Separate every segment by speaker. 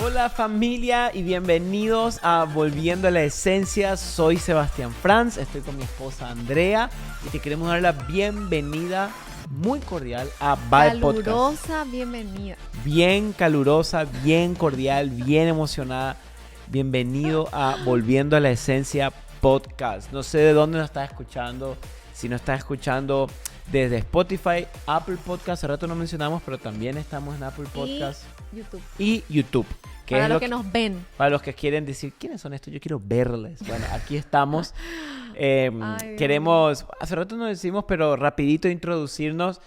Speaker 1: Hola familia y bienvenidos a Volviendo a la Esencia. Soy Sebastián Franz, estoy con mi esposa Andrea y te queremos dar la bienvenida muy cordial a Vibe Podcast.
Speaker 2: Calurosa bienvenida.
Speaker 1: Bien calurosa, bien cordial, bien emocionada. Bienvenido a Volviendo a la Esencia Podcast. No sé de dónde nos estás escuchando, si nos estás escuchando desde Spotify, Apple Podcast, hace rato no mencionamos, pero también estamos en Apple Podcast y YouTube. Que
Speaker 2: para
Speaker 1: es
Speaker 2: los que nos ven.
Speaker 1: Para los que quieren decir, ¿quiénes son estos? Yo quiero verles. Bueno, aquí estamos. Queremos, hace rato no decimos, pero rapidito introducirnos.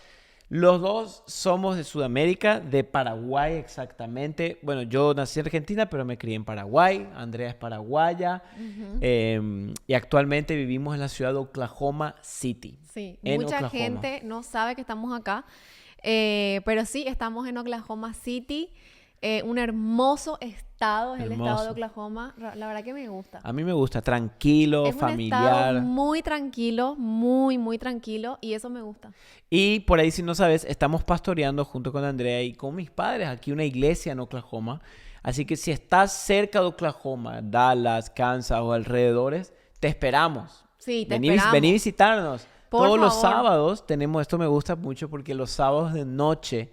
Speaker 1: Los dos somos de Sudamérica, de Paraguay exactamente. Bueno, yo nací en Argentina, pero me crié en Paraguay. Andrea es paraguaya. Y actualmente vivimos en la ciudad de Oklahoma City.
Speaker 2: Sí, mucha gente no sabe que estamos acá. Pero sí, estamos en Oklahoma City. Un hermoso estado, es el estado de Oklahoma. La verdad que me gusta.
Speaker 1: A mí me gusta, tranquilo, familiar.
Speaker 2: Es un estado muy tranquilo, muy tranquilo, y eso me gusta.
Speaker 1: Y por ahí, si no sabes, estamos pastoreando junto con Andrea y con mis padres aquí una iglesia en Oklahoma. Así que si estás cerca de Oklahoma, Dallas, Kansas o alrededores, te esperamos.
Speaker 2: Sí, esperamos.
Speaker 1: Vení a visitarnos.
Speaker 2: Por
Speaker 1: Todos
Speaker 2: favor.
Speaker 1: Los sábados tenemos, esto me gusta mucho porque los sábados de noche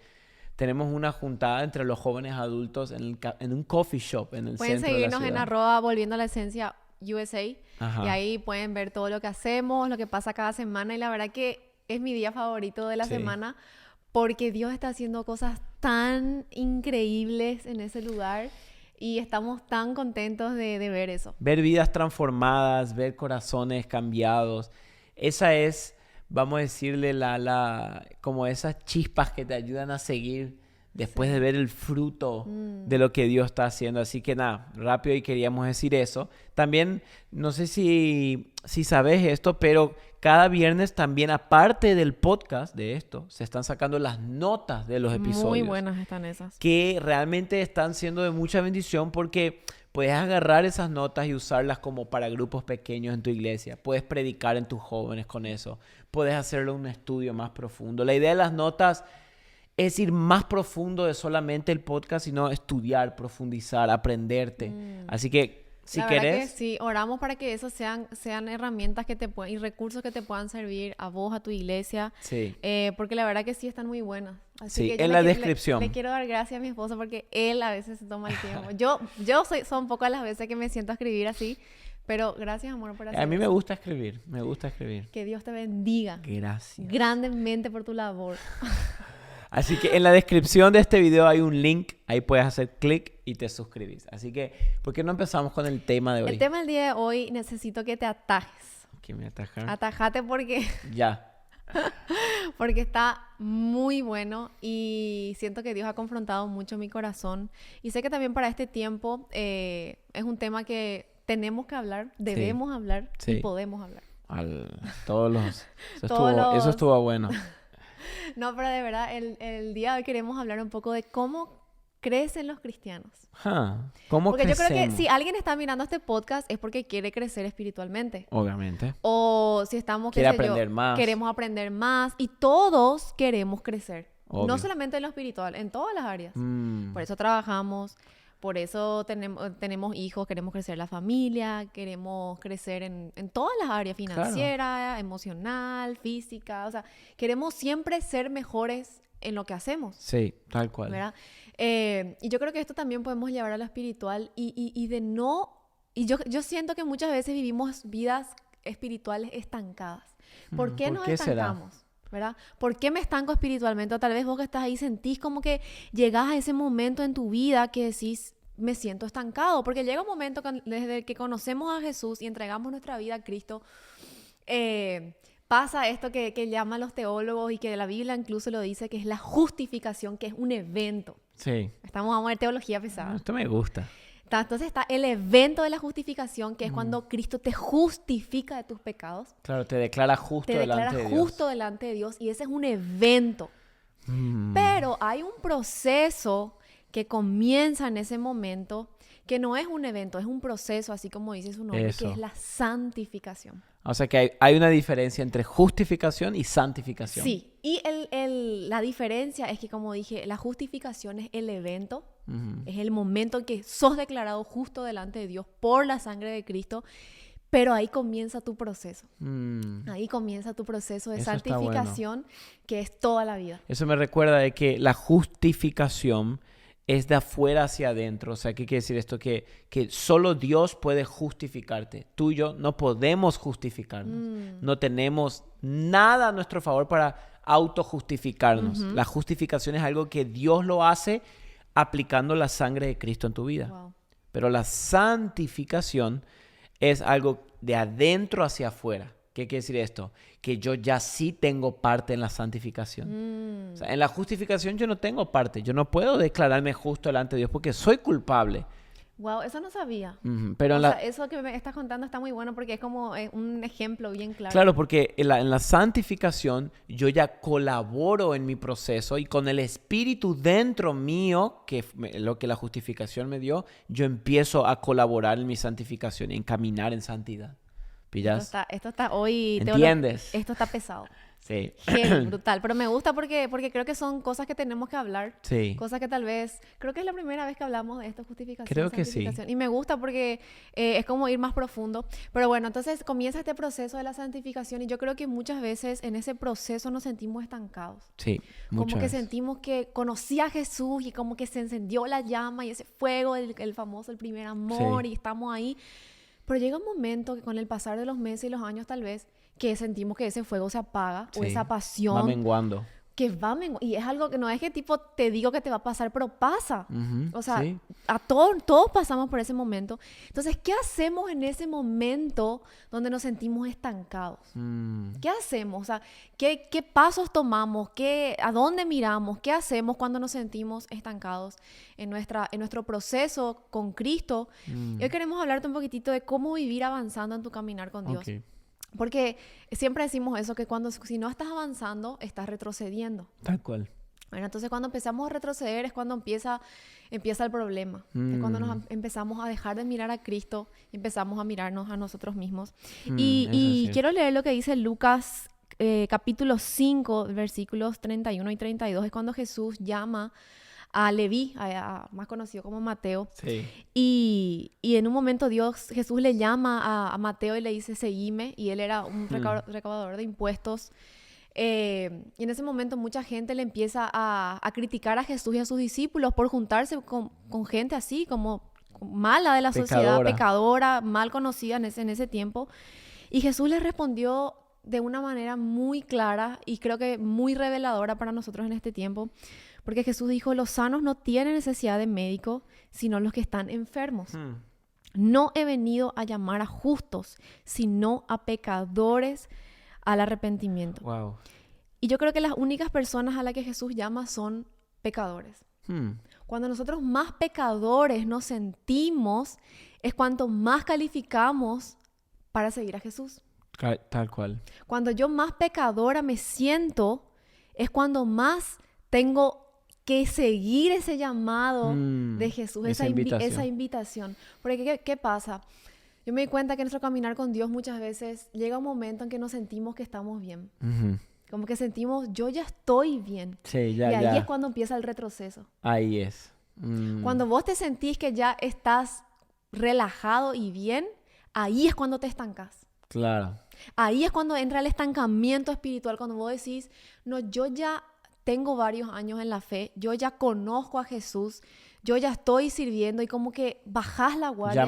Speaker 1: tenemos una juntada entre los jóvenes adultos en un coffee shop en el
Speaker 2: pueden
Speaker 1: centro de la ciudad.
Speaker 2: seguirnos en @ Volviendo a la Esencia USA.
Speaker 1: Ajá.
Speaker 2: Y ahí pueden ver todo lo que hacemos, lo que pasa cada semana. Y la verdad que es mi día favorito de la semana porque Dios está haciendo cosas tan increíbles en ese lugar y estamos tan contentos de ver eso.
Speaker 1: Ver vidas transformadas, ver corazones cambiados. Esa es, vamos a decirle, como esas chispas que te ayudan a seguir después de ver el fruto de lo que Dios está haciendo. Así que nada, rápido y queríamos decir eso. También, no sé si sabes esto, pero cada viernes también, aparte del podcast de esto, se están sacando las notas de los episodios.
Speaker 2: Muy buenas están esas.
Speaker 1: Que realmente están siendo de mucha bendición porque puedes agarrar esas notas y usarlas como para grupos pequeños en tu iglesia. Puedes predicar en tus jóvenes con eso. Puedes hacerlo un estudio más profundo. La idea de las notas es ir más profundo de solamente el podcast, sino estudiar, profundizar, aprenderte. Así que, si
Speaker 2: la verdad
Speaker 1: querés...
Speaker 2: que sí, oramos para que esos sean herramientas que y recursos que te puedan servir a vos, a tu iglesia.
Speaker 1: Sí.
Speaker 2: Porque la verdad que sí están muy buenas. Así
Speaker 1: Sí,
Speaker 2: que
Speaker 1: en la descripción.
Speaker 2: Le quiero dar gracias a mi esposo porque él a veces se toma el tiempo. Son pocas las veces que me siento a escribir así, pero gracias, amor, por hacer
Speaker 1: A mí me
Speaker 2: eso.
Speaker 1: gusta escribir, me gusta escribir.
Speaker 2: Que Dios te bendiga.
Speaker 1: Gracias.
Speaker 2: Grandemente por tu labor.
Speaker 1: Así que en la descripción de este video hay un link, ahí puedes hacer clic y te suscribís. Así que, ¿por qué no empezamos con el tema de hoy?
Speaker 2: El tema del día de hoy necesito que te atajes.
Speaker 1: ¿Quién me ataja?
Speaker 2: Atajate porque...
Speaker 1: Ya.
Speaker 2: Porque está muy bueno y siento que Dios ha confrontado mucho mi corazón. Y sé que también para este tiempo es un tema que tenemos que hablar, debemos hablar y podemos hablar.
Speaker 1: Eso estuvo bueno.
Speaker 2: No, pero de verdad, el día de hoy queremos hablar un poco de cómo crecen los cristianos.
Speaker 1: ¿Cómo
Speaker 2: porque
Speaker 1: crecemos?
Speaker 2: yo creo que si alguien está mirando este podcast es porque quiere crecer espiritualmente.
Speaker 1: Obviamente.
Speaker 2: O si estamos,
Speaker 1: más.
Speaker 2: Queremos aprender más. Y todos queremos crecer.
Speaker 1: Obvio.
Speaker 2: No solamente en lo espiritual, en todas las áreas. Por eso trabajamos, por eso tenemos hijos, queremos crecer la familia, queremos crecer en todas las áreas, financiera, emocional, física. O sea, queremos siempre ser mejores en lo que hacemos.
Speaker 1: Sí, tal cual.
Speaker 2: ¿Verdad? Y yo creo que esto también podemos llevar a lo espiritual y yo siento que muchas veces vivimos vidas espirituales estancadas. ¿Por qué nos estancamos?
Speaker 1: ¿Será?
Speaker 2: ¿Verdad? ¿Por qué me estanco espiritualmente? O tal vez vos que estás ahí sentís como que llegás a ese momento en tu vida que decís, me siento estancado. Porque llega un momento desde que conocemos a Jesús y entregamos nuestra vida a Cristo, pasa esto que llaman los teólogos y que la Biblia incluso lo dice, que es la justificación, que es un evento.
Speaker 1: Sí.
Speaker 2: Vamos a ver teología pesada.
Speaker 1: Esto me gusta.
Speaker 2: Entonces está el evento de la justificación, que es cuando Cristo te justifica de tus pecados.
Speaker 1: Claro, te declara justo delante de Dios.
Speaker 2: Justo delante de Dios, y ese es un evento. Pero hay un proceso que comienza en ese momento, que no es un evento, es un proceso, así como dice su nombre, que es la santificación.
Speaker 1: O sea que hay una diferencia entre justificación y santificación.
Speaker 2: Sí, y la diferencia es que, como dije, la justificación es el evento, es el momento en que sos declarado justo delante de Dios por la sangre de Cristo, pero ahí comienza tu proceso. Ahí comienza tu proceso de santificación, que es toda la vida.
Speaker 1: Eso me recuerda de que la justificación es de afuera hacia adentro. O sea, ¿qué quiere decir esto? Que solo Dios puede justificarte. Tú y yo no podemos justificarnos. No tenemos nada a nuestro favor para autojustificarnos. La justificación es algo que Dios lo hace aplicando la sangre de Cristo en tu vida.
Speaker 2: Wow.
Speaker 1: Pero la santificación es algo de adentro hacia afuera. ¿Qué quiere decir esto? Que yo ya sí tengo parte en la santificación. O sea, en la justificación yo no tengo parte. Yo no puedo declararme justo delante de Dios porque soy culpable.
Speaker 2: Wow, eso no sabía.
Speaker 1: Pero
Speaker 2: sea, eso que me estás contando está muy bueno porque es como un ejemplo bien claro.
Speaker 1: Claro, porque en la santificación yo ya colaboro en mi proceso y con el Espíritu dentro mío, lo que la justificación me dio, yo empiezo a colaborar en mi santificación, en caminar en santidad. ¿Pillas?
Speaker 2: Esto está hoy...
Speaker 1: ¿Entiendes?
Speaker 2: Esto está pesado.
Speaker 1: Sí.
Speaker 2: Genial, brutal. Pero me gusta porque creo que son cosas que tenemos que hablar.
Speaker 1: Sí.
Speaker 2: Cosas que tal vez... Creo que es la primera vez que hablamos de esto, justificación.
Speaker 1: Creo que sí.
Speaker 2: Y me gusta porque es como ir más profundo. Pero bueno, entonces comienza este proceso de la santificación y yo creo que muchas veces en ese proceso nos sentimos estancados.
Speaker 1: Sí, muchas
Speaker 2: Como que
Speaker 1: veces.
Speaker 2: sentimos que conocí a Jesús y como que se encendió la llama y ese fuego, el famoso, el primer amor,
Speaker 1: Sí.
Speaker 2: y estamos ahí. Pero llega un momento que con el pasar de los meses y los años tal vez, que sentimos que ese fuego se apaga,
Speaker 1: Sí.
Speaker 2: o esa pasión
Speaker 1: Va menguando.
Speaker 2: que va menguando. Y es algo que no es que tipo te digo que te va a pasar, pero pasa. O sea,
Speaker 1: Sí.
Speaker 2: a todos pasamos por ese momento. Entonces, ¿qué hacemos en ese momento donde nos sentimos estancados? ¿Qué hacemos? O sea, ¿qué pasos tomamos? ¿A dónde miramos? ¿Qué hacemos cuando nos sentimos estancados en nuestro proceso con Cristo? Hoy queremos hablarte un poquitito de cómo vivir avanzando en tu caminar con Dios.
Speaker 1: Okay.
Speaker 2: Porque siempre decimos eso, que si no estás avanzando, estás retrocediendo.
Speaker 1: Tal cual.
Speaker 2: Bueno, entonces cuando empezamos a retroceder es cuando empieza el problema. Es cuando nos empezamos a dejar de mirar a Cristo y empezamos a mirarnos a nosotros mismos. Y quiero leer lo que dice Lucas capítulo 5, versículos 31 y 32. Es cuando Jesús llama a Leví, más conocido como Mateo.
Speaker 1: Sí.
Speaker 2: Y en un momento Jesús le llama a Mateo y le dice, seguime. Y él era un recaudador de impuestos. Y en ese momento mucha gente le empieza a criticar a Jesús y a sus discípulos por juntarse con gente así, como mala de la sociedad, pecadora, mal conocida en ese tiempo. Y Jesús les respondió de una manera muy clara y creo que muy reveladora para nosotros en este tiempo. Porque Jesús dijo, los sanos no tienen necesidad de médico, sino los que están enfermos. No he venido a llamar a justos, sino a pecadores al arrepentimiento.
Speaker 1: Wow.
Speaker 2: Y yo creo que las únicas personas a las que Jesús llama son pecadores. Cuando nosotros más pecadores nos sentimos, es cuanto más calificamos para seguir a Jesús.
Speaker 1: Tal cual.
Speaker 2: Cuando yo más pecadora me siento, es cuando más tengo que seguir ese llamado de Jesús, esa invitación. Porque ¿qué pasa? Yo me di cuenta que en nuestro caminar con Dios muchas veces llega un momento en que nos sentimos que estamos bien. Como que sentimos, yo ya estoy bien.
Speaker 1: Sí, ya,
Speaker 2: y ahí es cuando empieza el retroceso.
Speaker 1: Ahí es.
Speaker 2: Cuando vos te sentís que ya estás relajado y bien, ahí es cuando te estancás.
Speaker 1: Claro.
Speaker 2: Ahí es cuando entra el estancamiento espiritual, cuando vos decís, no, yo ya tengo varios años en la fe, yo ya conozco a Jesús, yo ya estoy sirviendo y como que bajás la guardia.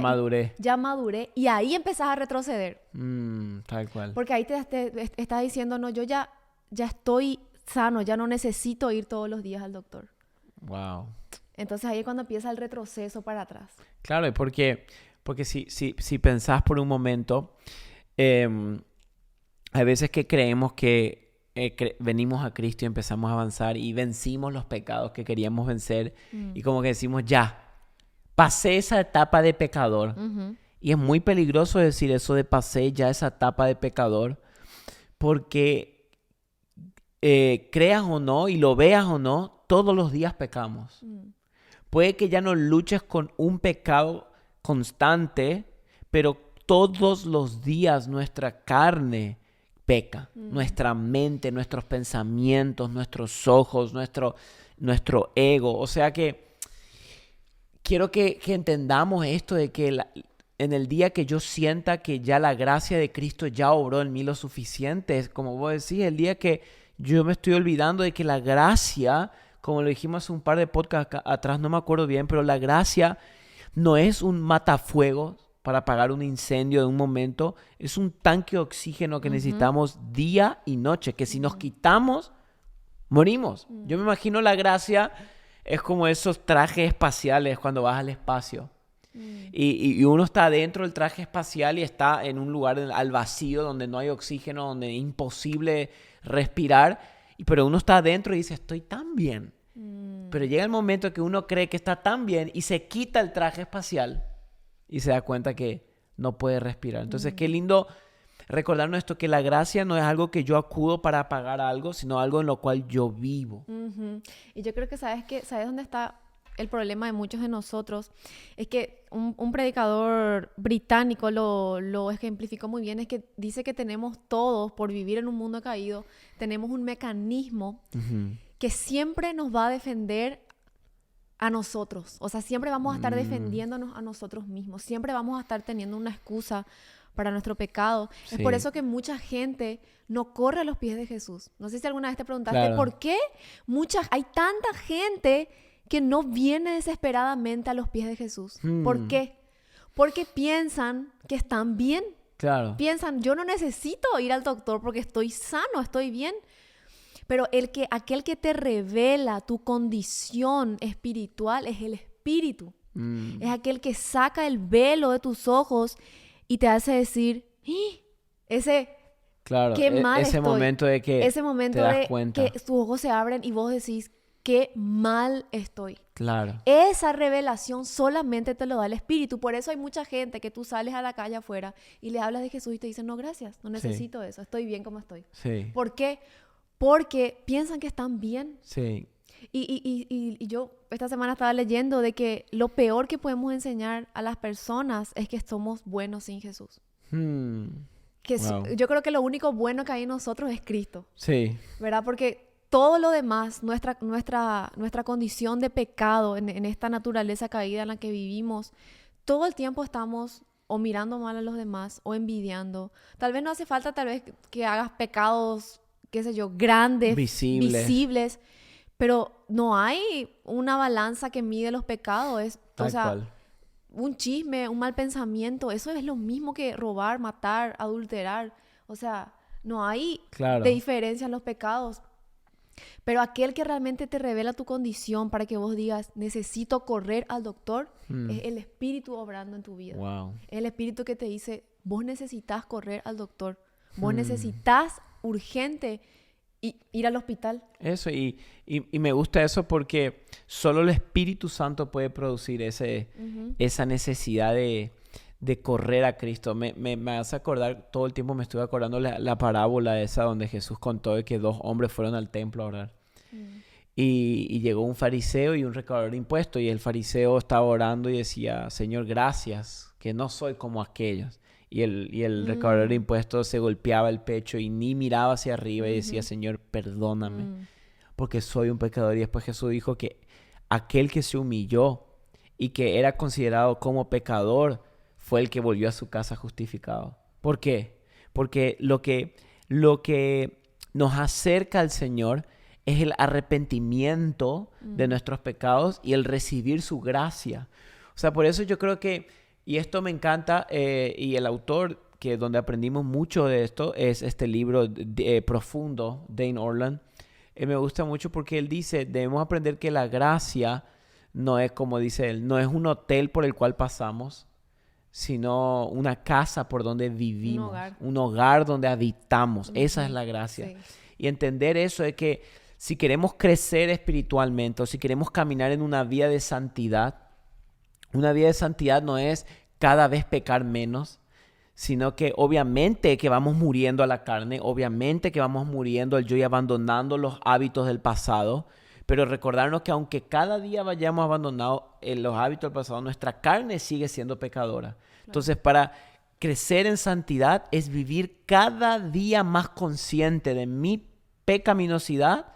Speaker 2: Ya maduré y ahí empezás a retroceder.
Speaker 1: Tal cual.
Speaker 2: Porque ahí te estás diciendo, no, yo ya estoy sano, ya no necesito ir todos los días al doctor.
Speaker 1: Wow.
Speaker 2: Entonces ahí es cuando empieza el retroceso para atrás.
Speaker 1: Claro, porque si pensás por un momento, hay veces que creemos que venimos a Cristo y empezamos a avanzar y vencimos los pecados que queríamos vencer y como que decimos, ya, pasé esa etapa de pecador. Y es muy peligroso decir eso de pasé ya esa etapa de pecador porque creas o no y lo veas o no, todos los días pecamos. Puede que ya no luches con un pecado constante, pero todos los días nuestra carne peca. Nuestra mente, nuestros pensamientos, nuestros ojos, nuestro ego. O sea que quiero que entendamos esto de que en el día que yo sienta que ya la gracia de Cristo ya obró en mí lo suficiente, es como vos decís, el día que yo me estoy olvidando de que la gracia, como lo dijimos hace un par de podcasts atrás, no me acuerdo bien, pero la gracia no es un matafuegos para apagar un incendio de un momento, es un tanque de oxígeno que necesitamos día y noche, que si nos quitamos, morimos. Yo me imagino la gracia es como esos trajes espaciales cuando vas al espacio. Y uno está dentro del traje espacial y está en un lugar al vacío donde no hay oxígeno, donde es imposible respirar, pero uno está adentro y dice, estoy tan bien. Pero llega el momento que uno cree que está tan bien y se quita el traje espacial y se da cuenta que no puede respirar. Entonces, qué lindo recordarnos esto, que la gracia no es algo que yo acudo para apagar algo, sino algo en lo cual yo vivo.
Speaker 2: Y yo creo que, ¿sabes dónde está el problema de muchos de nosotros? Es que un predicador británico lo ejemplificó muy bien, es que dice que tenemos todos, por vivir en un mundo caído, tenemos un mecanismo que siempre nos va a defender a nosotros. O sea, siempre vamos a estar defendiéndonos a nosotros mismos. Siempre vamos a estar teniendo una excusa para nuestro pecado. Sí. Es por eso que mucha gente no corre a los pies de Jesús. No sé si alguna vez te preguntaste, ¿por qué hay tanta gente que no viene desesperadamente a los pies de Jesús? ¿Por qué? Porque piensan que están bien.
Speaker 1: Claro.
Speaker 2: Piensan, yo no necesito ir al doctor porque estoy sano, estoy bien. Pero aquel que te revela tu condición espiritual es el Espíritu. Es aquel que saca el velo de tus ojos y te hace decir, qué mal
Speaker 1: ese
Speaker 2: estoy.
Speaker 1: Momento de que
Speaker 2: ese momento
Speaker 1: te das cuenta.
Speaker 2: Que tus ojos se abren y vos decís, qué mal estoy.
Speaker 1: Claro.
Speaker 2: Esa revelación solamente te lo da el Espíritu. Por eso hay mucha gente que tú sales a la calle afuera y le hablas de Jesús y te dicen, no, gracias, no necesito eso, estoy bien como estoy.
Speaker 1: Sí.
Speaker 2: ¿Por qué? Porque piensan que están bien.
Speaker 1: Sí.
Speaker 2: Y yo esta semana estaba leyendo de que lo peor que podemos enseñar a las personas es que somos buenos sin Jesús. Yo creo que lo único bueno que hay en nosotros es Cristo.
Speaker 1: Sí.
Speaker 2: ¿Verdad? Porque todo lo demás, nuestra condición de pecado en esta naturaleza caída en la que vivimos, todo el tiempo estamos o mirando mal a los demás o envidiando. Tal vez no hace falta que hagas pecados, qué sé yo, grandes, visibles, pero no hay una balanza que mide los pecados. Un chisme, un mal pensamiento, eso es lo mismo que robar, matar, adulterar. O sea, no hay de diferencia en los pecados. Pero aquel que realmente te revela tu condición para que vos digas, necesito correr al doctor, es el Espíritu obrando en tu vida.
Speaker 1: Wow.
Speaker 2: Es el Espíritu que te dice, vos necesitas correr al doctor. Vos necesitas urgente ir al hospital.
Speaker 1: Eso, y me gusta eso porque solo el Espíritu Santo puede producir esa necesidad de correr a Cristo. Me hace acordar, todo el tiempo me estuve acordando la parábola esa donde Jesús contó de que 2 hombres fueron al templo a orar. Y llegó un fariseo y un recaudador de impuestos, y el fariseo estaba orando y decía, Señor, gracias, que no soy como aquellos. Y el recaudador de impuestos se golpeaba el pecho y ni miraba hacia arriba y decía, Señor, perdóname, porque soy un pecador. Y después Jesús dijo que aquel que se humilló y que era considerado como pecador fue el que volvió a su casa justificado. ¿Por qué? Porque lo que nos acerca al Señor es el arrepentimiento de nuestros pecados y el recibir su gracia. O sea, por eso yo creo que, y esto me encanta, y el autor donde aprendimos mucho de esto es este libro profundo, Dane Orland. Me gusta mucho porque él dice, debemos aprender que la gracia no es, como dice él, no es un hotel por el cual pasamos, sino una casa por donde vivimos, un hogar donde habitamos. Esa es la gracia. Sí. Y entender eso es que si queremos crecer espiritualmente o si queremos caminar en una vida de santidad no es cada vez pecar menos, sino que obviamente que vamos muriendo a la carne, obviamente que vamos muriendo al yo y abandonando los hábitos del pasado, pero recordarnos que aunque cada día vayamos abandonando los hábitos del pasado, nuestra carne sigue siendo pecadora. Claro. Entonces, para crecer en santidad es vivir cada día más consciente de mi pecaminosidad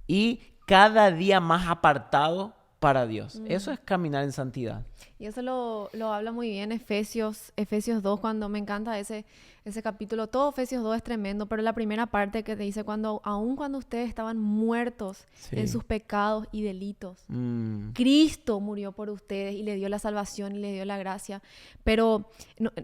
Speaker 1: y cada día más apartado para Dios. Eso es caminar en santidad.
Speaker 2: Y eso lo habla muy bien Efesios 2, cuando me encanta ese capítulo. Todo Efesios 2 es tremendo, pero la primera parte que te dice, aun cuando ustedes estaban muertos en sus pecados y delitos, Cristo murió por ustedes y le dio la salvación y le dio la gracia. Pero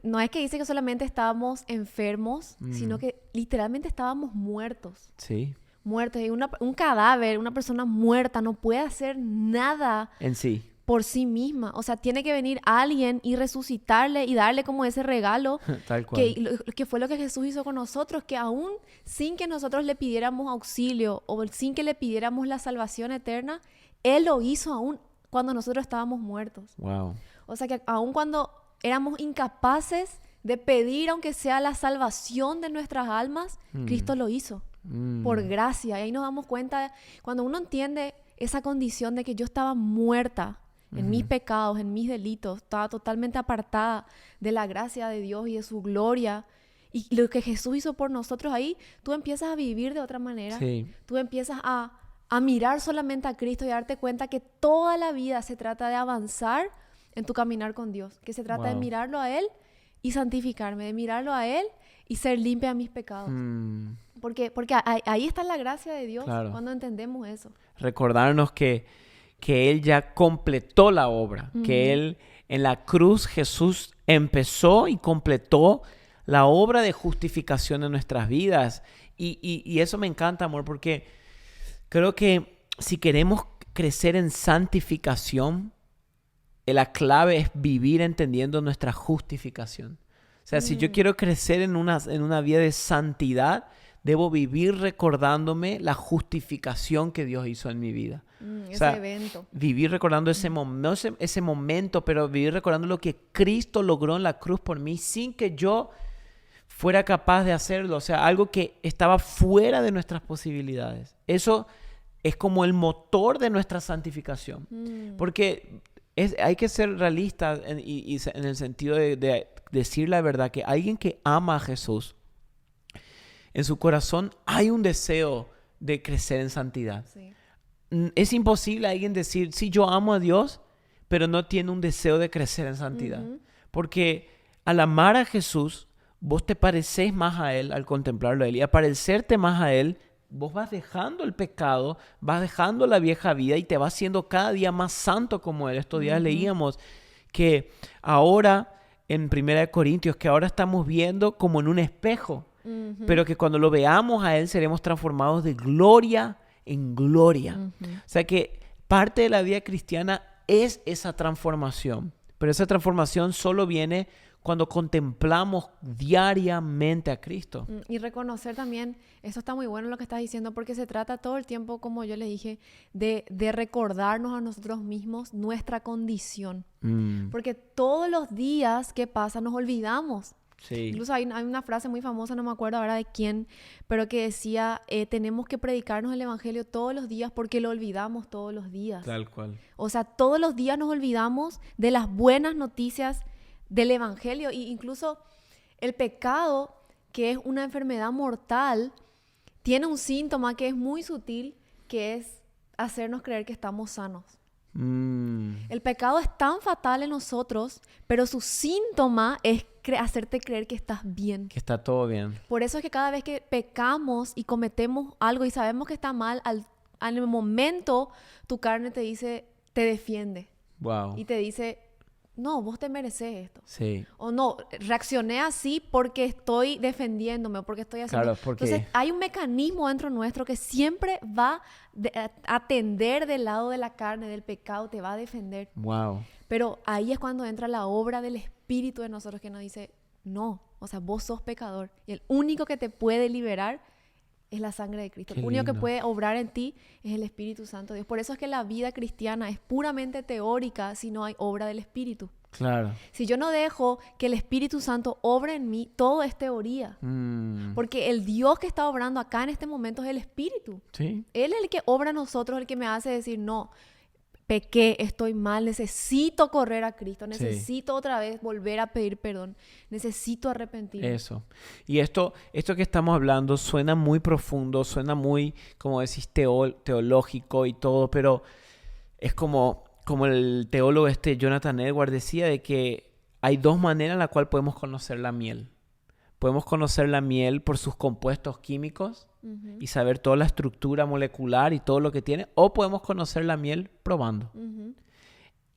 Speaker 2: no es que dice que solamente estábamos enfermos, sino que literalmente estábamos muertos.
Speaker 1: Sí.
Speaker 2: Muertos. Y un cadáver, una persona muerta no puede hacer nada
Speaker 1: en sí
Speaker 2: por sí misma. O sea, tiene que venir alguien y resucitarle y darle como ese regalo.
Speaker 1: Tal cual.
Speaker 2: Que fue lo que Jesús hizo con nosotros, que aún sin que nosotros le pidiéramos auxilio o sin que le pidiéramos la salvación eterna, Él lo hizo aún cuando nosotros estábamos muertos.
Speaker 1: Wow.
Speaker 2: O sea, que aún cuando éramos incapaces de pedir, aunque sea la salvación de nuestras almas, Cristo lo hizo. Por gracia. Y ahí nos damos cuenta, cuando uno entiende esa condición de que yo estaba muerta en mis pecados, en mis delitos, estaba totalmente apartada de la gracia de Dios y de su gloria, y lo que Jesús hizo por nosotros, ahí tú empiezas a vivir de otra manera.
Speaker 1: Sí.
Speaker 2: Tú empiezas a mirar solamente a Cristo y a darte cuenta que toda la vida se trata de avanzar en tu caminar con Dios, que se trata de mirarlo a Él y santificarme, de mirarlo a Él y ser limpia de mis pecados. Porque ahí está la gracia de Dios, claro, cuando entendemos eso.
Speaker 1: Recordarnos que Él ya completó la obra, que Él en la cruz, Jesús empezó y completó la obra de justificación en nuestras vidas. Y eso me encanta, amor, porque creo que si queremos crecer en santificación, la clave es vivir entendiendo nuestra justificación. O sea, si yo quiero crecer en una vida de santidad, debo vivir recordándome la justificación que Dios hizo en mi vida.
Speaker 2: O sea, evento.
Speaker 1: Vivir recordando ese momento, pero vivir recordando lo que Cristo logró en la cruz por mí sin que yo fuera capaz de hacerlo. O sea, algo que estaba fuera de nuestras posibilidades. Eso es como el motor de nuestra santificación. Porque hay que ser realistas en el sentido de decir la verdad, que alguien que ama a Jesús, en su corazón hay un deseo de crecer en santidad. Sí. Es imposible alguien decir, sí, yo amo a Dios, pero no tiene un deseo de crecer en santidad. Porque al amar a Jesús, vos te parecés más a Él al contemplarlo a Él. Y al parecerte más a Él, vos vas dejando el pecado, vas dejando la vieja vida y te vas siendo cada día más santo como Él. Estos días leíamos que ahora, en 1 Corintios, que ahora estamos viendo como en un espejo. Pero que cuando lo veamos a Él seremos transformados de gloria en gloria. O sea que parte de la vida cristiana es esa transformación. Pero esa transformación solo viene cuando contemplamos diariamente a Cristo.
Speaker 2: Y reconocer también, eso está muy bueno lo que estás diciendo, porque se trata todo el tiempo, como yo le dije, de recordarnos a nosotros mismos nuestra condición. Porque todos los días que pasan nos olvidamos. Sí. Incluso hay una frase muy famosa, no me acuerdo ahora de quién, pero que decía, tenemos que predicarnos el evangelio todos los días porque lo olvidamos todos los días.
Speaker 1: Tal cual.
Speaker 2: O sea, todos los días nos olvidamos de las buenas noticias del evangelio. Y incluso el pecado, que es una enfermedad mortal, tiene un síntoma que es muy sutil, que es hacernos creer que estamos sanos. El pecado es tan fatal en nosotros, pero su síntoma es hacerte creer que estás bien.
Speaker 1: Que está todo bien.
Speaker 2: Por eso es que cada vez que pecamos y cometemos algo y sabemos que está mal, al momento tu carne te dice, te defiende.
Speaker 1: Wow.
Speaker 2: Y te dice, no, vos te mereces esto.
Speaker 1: Sí.
Speaker 2: O no, reaccioné así porque estoy defendiéndome o porque estoy haciendo...
Speaker 1: Claro, porque...
Speaker 2: Entonces, hay un mecanismo dentro nuestro que siempre va a tender del lado de la carne, del pecado, te va a defender.
Speaker 1: Wow.
Speaker 2: Pero ahí es cuando entra la obra del Espíritu de nosotros que nos dice, no, o sea, vos sos pecador. Y el único que te puede liberar es la sangre de Cristo.
Speaker 1: Qué
Speaker 2: el único
Speaker 1: lindo.
Speaker 2: que puede obrar en ti es el Espíritu Santo de Dios. Por eso es que la vida cristiana es puramente teórica si no hay obra del Espíritu.
Speaker 1: Claro.
Speaker 2: Si yo no dejo que el Espíritu Santo obre en mí, todo es teoría. Porque el Dios que está obrando acá en este momento es el Espíritu.
Speaker 1: Sí.
Speaker 2: Él es el que obra en nosotros, el que me hace decir, no, pequé, estoy mal, necesito correr a Cristo, necesito otra vez volver a pedir perdón, necesito arrepentirme.
Speaker 1: Eso. Y esto que estamos hablando suena muy profundo, suena muy, como decís, teológico y todo, pero es como el teólogo Jonathan Edwards decía, de que hay dos maneras en las cuales podemos conocer la miel. Podemos conocer la miel por sus compuestos químicos y saber toda la estructura molecular y todo lo que tiene, o podemos conocer la miel probando.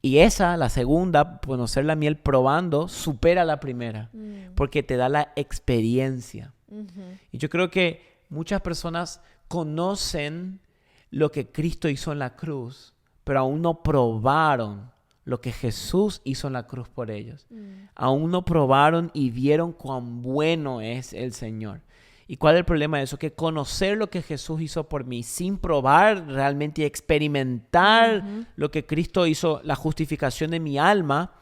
Speaker 1: Y la segunda, conocer la miel probando, supera la primera, porque te da la experiencia. Y yo creo que muchas personas conocen lo que Cristo hizo en la cruz, pero aún no probaron lo que Jesús hizo en la cruz por ellos. Aún no probaron y vieron cuán bueno es el Señor. ¿Y cuál es el problema de eso? Que conocer lo que Jesús hizo por mí sin probar realmente y experimentar lo que Cristo hizo, la justificación de mi alma,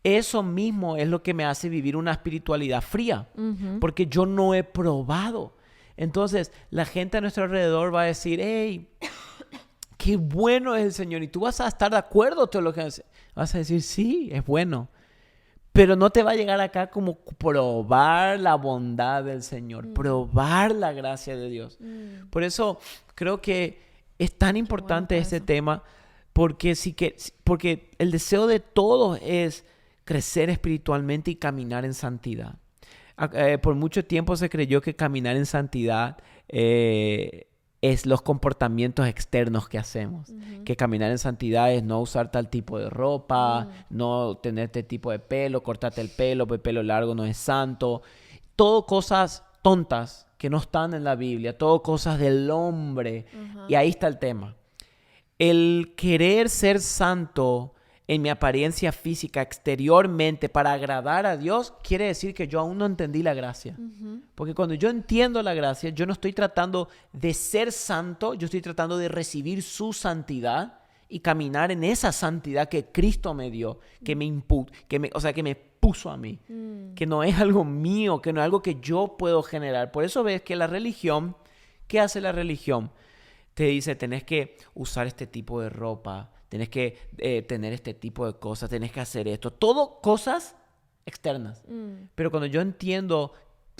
Speaker 1: eso mismo es lo que me hace vivir una espiritualidad fría. Porque yo no he probado. Entonces, la gente a nuestro alrededor va a decir, hey, qué bueno es el Señor. Y tú vas a estar de acuerdo con lo que vas a decir, sí, es bueno. Pero no te va a llegar acá como probar la bondad del Señor, probar la gracia de Dios. Por eso creo que es tan importante este tema, porque el deseo de todos es crecer espiritualmente y caminar en santidad. Por mucho tiempo se creyó que caminar en santidad es los comportamientos externos que hacemos. Que caminar en santidad es no usar tal tipo de ropa, no tener este tipo de pelo, cortarte el pelo, porque el pelo largo no es santo. Todo cosas tontas que no están en la Biblia, todo cosas del hombre. Y ahí está el tema. El querer ser santo en mi apariencia física exteriormente para agradar a Dios, quiere decir que yo aún no entendí la gracia. Porque cuando yo entiendo la gracia, yo no estoy tratando de ser santo, yo estoy tratando de recibir su santidad y caminar en esa santidad que Cristo me dio, que me puso a mí, que no es algo mío, que no es algo que yo puedo generar. Por eso ves que la religión, ¿qué hace la religión? Te dice, tenés que usar este tipo de ropa, tenés que tener este tipo de cosas, tenés que hacer esto. Todo cosas externas. Pero cuando yo entiendo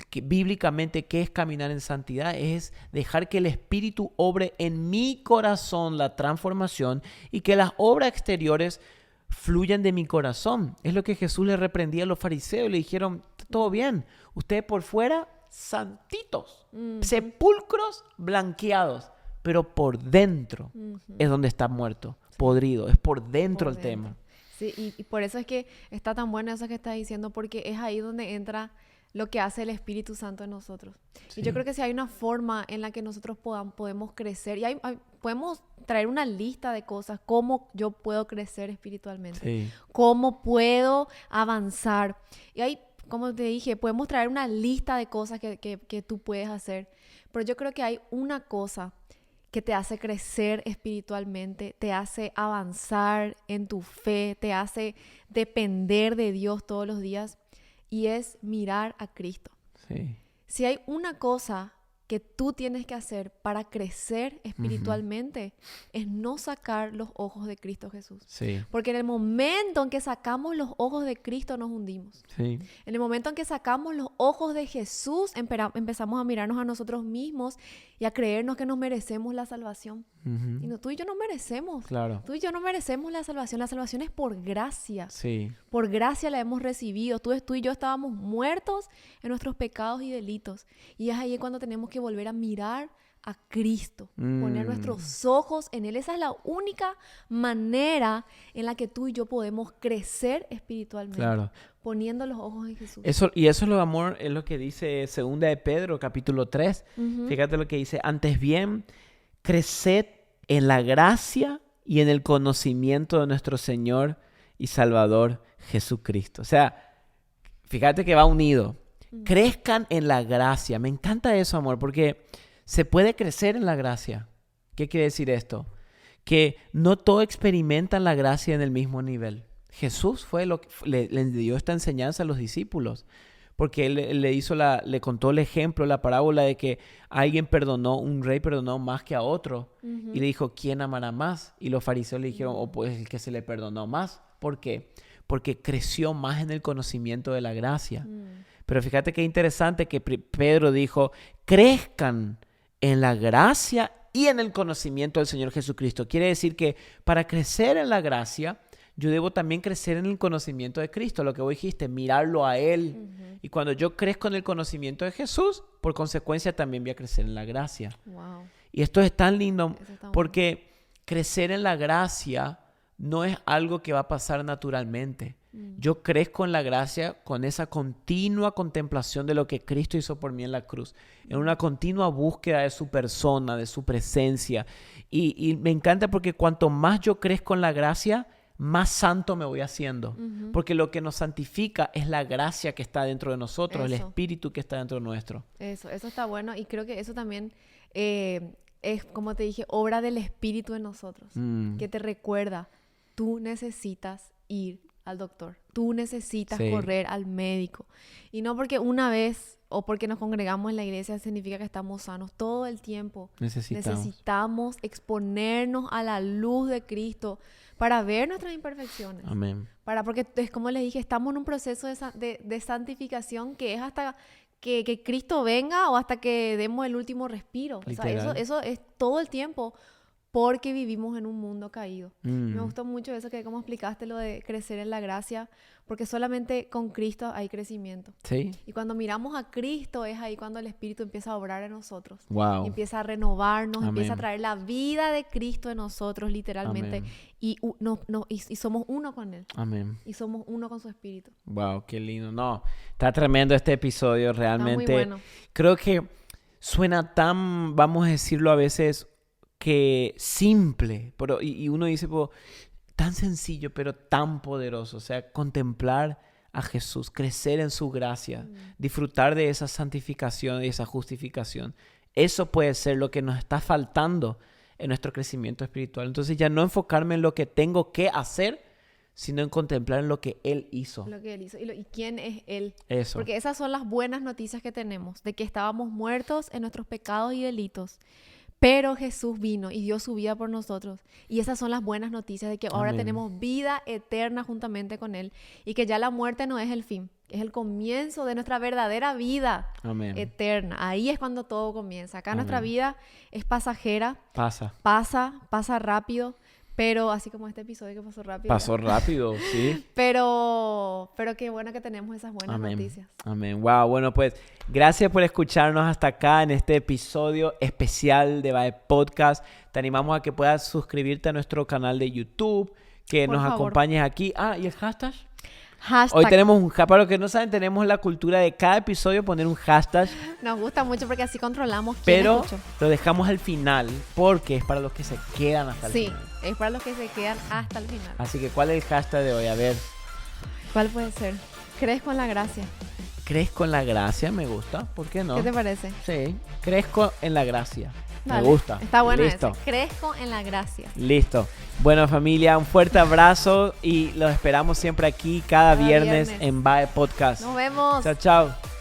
Speaker 1: que bíblicamente qué es caminar en santidad, es dejar que el Espíritu obre en mi corazón la transformación y que las obras exteriores fluyan de mi corazón. Es lo que Jesús le reprendía a los fariseos. Le dijeron, todo bien, ustedes por fuera santitos, sepulcros blanqueados, pero por dentro es donde está muerto. Podrido, es por dentro el tema.
Speaker 2: Sí, y por eso es que está tan bueno eso que estás diciendo, porque es ahí donde entra lo que hace el Espíritu Santo en nosotros. Sí. Y yo creo que si hay una forma en la que nosotros podemos crecer, y podemos traer una lista de cosas, cómo yo puedo crecer espiritualmente, cómo puedo avanzar. Y ahí, como te dije, podemos traer una lista de cosas que tú puedes hacer, pero yo creo que hay una cosa que te hace crecer espiritualmente, te hace avanzar en tu fe, te hace depender de Dios todos los días, y es mirar a Cristo.
Speaker 1: Sí.
Speaker 2: Si hay una cosa que tú tienes que hacer para crecer espiritualmente, es no sacar los ojos de Cristo Jesús.
Speaker 1: Sí.
Speaker 2: Porque en el momento en que sacamos los ojos de Cristo nos hundimos.
Speaker 1: Sí.
Speaker 2: En el momento en que sacamos los ojos de Jesús, empezamos a mirarnos a nosotros mismos y a creernos que nos merecemos la salvación. Y tú y yo no merecemos.
Speaker 1: Claro.
Speaker 2: Tú y yo no merecemos la salvación. La salvación es por gracia.
Speaker 1: Sí.
Speaker 2: Por gracia la hemos recibido. Tú y yo estábamos muertos en nuestros pecados y delitos. Y es ahí cuando tenemos que volver a mirar a Cristo, poner nuestros ojos en Él. Esa es la única manera en la que tú y yo podemos crecer espiritualmente.
Speaker 1: Claro.
Speaker 2: Poniendo los ojos en Jesús.
Speaker 1: Eso es lo, amor, es lo que dice 2 de Pedro, capítulo 3. Fíjate lo que dice. Antes bien, creced en la gracia y en el conocimiento de nuestro Señor y Salvador Jesucristo. O sea, fíjate que va unido. Crezcan en la gracia. Me encanta eso, amor, porque se puede crecer en la gracia. ¿Qué quiere decir esto? Que no todos experimentan la gracia en el mismo nivel. Jesús fue le dio esta enseñanza a los discípulos. porque él le contó el ejemplo, la parábola de que un rey perdonó más que a otro. Y le dijo, ¿quién amará más? Y los fariseos le dijeron, pues el que se le perdonó más. ¿Por qué? Porque creció más en el conocimiento de la gracia. Pero fíjate qué interesante que Pedro dijo, crezcan en la gracia y en el conocimiento del Señor Jesucristo. Quiere decir que para crecer en la gracia, yo debo también crecer en el conocimiento de Cristo. Lo que vos dijiste, mirarlo a Él. Y cuando yo crezco en el conocimiento de Jesús, por consecuencia también voy a crecer en la gracia.
Speaker 2: Wow.
Speaker 1: Y esto es tan lindo porque crecer en la gracia no es algo que va a pasar naturalmente. Yo crezco en la gracia con esa continua contemplación de lo que Cristo hizo por mí en la cruz, en una continua búsqueda de su persona, de su presencia. Y me encanta porque cuanto más yo crezco en la gracia, más santo me voy haciendo. Porque lo que nos santifica es la gracia que está dentro de nosotros, el Espíritu que está dentro nuestro.
Speaker 2: Eso está bueno. Y creo que eso también es, como te dije, obra del Espíritu en nosotros, que te recuerda, tú necesitas ir al doctor, tú necesitas correr al médico. Y no porque una vez o porque nos congregamos en la iglesia significa que estamos sanos. Todo el tiempo necesitamos exponernos a la luz de Cristo para ver nuestras imperfecciones.
Speaker 1: Amén.
Speaker 2: Porque es como les dije, estamos en un proceso de santificación que es hasta que Cristo venga o hasta que demos el último respiro. O sea, eso es todo el tiempo, porque vivimos en un mundo caído. Me gustó mucho eso que como explicaste lo de crecer en la gracia, porque solamente con Cristo hay crecimiento.
Speaker 1: Sí.
Speaker 2: Y cuando miramos a Cristo es ahí cuando el Espíritu empieza a obrar en nosotros.
Speaker 1: Wow.
Speaker 2: Empieza a renovarnos,
Speaker 1: Amén.
Speaker 2: empieza a traer la vida de Cristo en nosotros literalmente.
Speaker 1: Amén.
Speaker 2: Y somos uno con Él.
Speaker 1: Amén.
Speaker 2: Y somos uno con su Espíritu.
Speaker 1: Wow, qué lindo. No, está tremendo este episodio realmente.
Speaker 2: Está muy bueno.
Speaker 1: Creo que suena tan, vamos a decirlo a veces, que simple, pero, y uno dice, tan sencillo, pero tan poderoso. O sea, contemplar a Jesús, crecer en su gracia, disfrutar de esa santificación y esa justificación. Eso puede ser lo que nos está faltando en nuestro crecimiento espiritual. Entonces ya no enfocarme en lo que tengo que hacer, sino en contemplar en lo que Él hizo.
Speaker 2: Lo que Él hizo. ¿Y quién es Él?
Speaker 1: Eso.
Speaker 2: Porque esas son las buenas noticias que tenemos, de que estábamos muertos en nuestros pecados y delitos. Pero Jesús vino y dio su vida por nosotros. Y esas son las buenas noticias de que ahora
Speaker 1: Amén.
Speaker 2: tenemos vida eterna juntamente con Él. Y que ya la muerte no es el fin, es el comienzo de nuestra verdadera vida. Amén. Eterna. Ahí es cuando todo comienza. Acá Amén. Nuestra vida es pasajera. Pasa rápido. Pero así como este episodio que pasó rápido.
Speaker 1: Pasó rápido, sí.
Speaker 2: Pero qué bueno que tenemos esas buenas
Speaker 1: Amén.
Speaker 2: noticias. Amén.
Speaker 1: Wow, bueno, pues gracias por escucharnos hasta acá en este episodio especial de Bae Podcast. Te animamos a que puedas suscribirte a nuestro canal de YouTube, que por nos favor. Acompañes aquí. ¿Y el hashtag? Hoy tenemos para los que no saben, tenemos la cultura de cada episodio poner un hashtag.
Speaker 2: Nos gusta mucho porque así controlamos quién
Speaker 1: pero
Speaker 2: escuchó.
Speaker 1: Lo dejamos al final porque es para los que se quedan hasta el final.
Speaker 2: Sí, es para los que se quedan hasta el final.
Speaker 1: Así que, ¿cuál es el hashtag de hoy? A ver.
Speaker 2: ¿Cuál puede ser? Crezco en la gracia.
Speaker 1: Crezco en la gracia, me gusta. ¿Por qué no?
Speaker 2: ¿Qué te parece?
Speaker 1: Sí, crezco en la gracia.
Speaker 2: Vale.
Speaker 1: Me gusta.
Speaker 2: Está bueno.
Speaker 1: Listo.
Speaker 2: Ese. Crezco en la gracia.
Speaker 1: Listo. Bueno, familia, un fuerte abrazo y los esperamos siempre aquí cada viernes en Bae Podcast.
Speaker 2: Nos vemos.
Speaker 1: Chao, chao.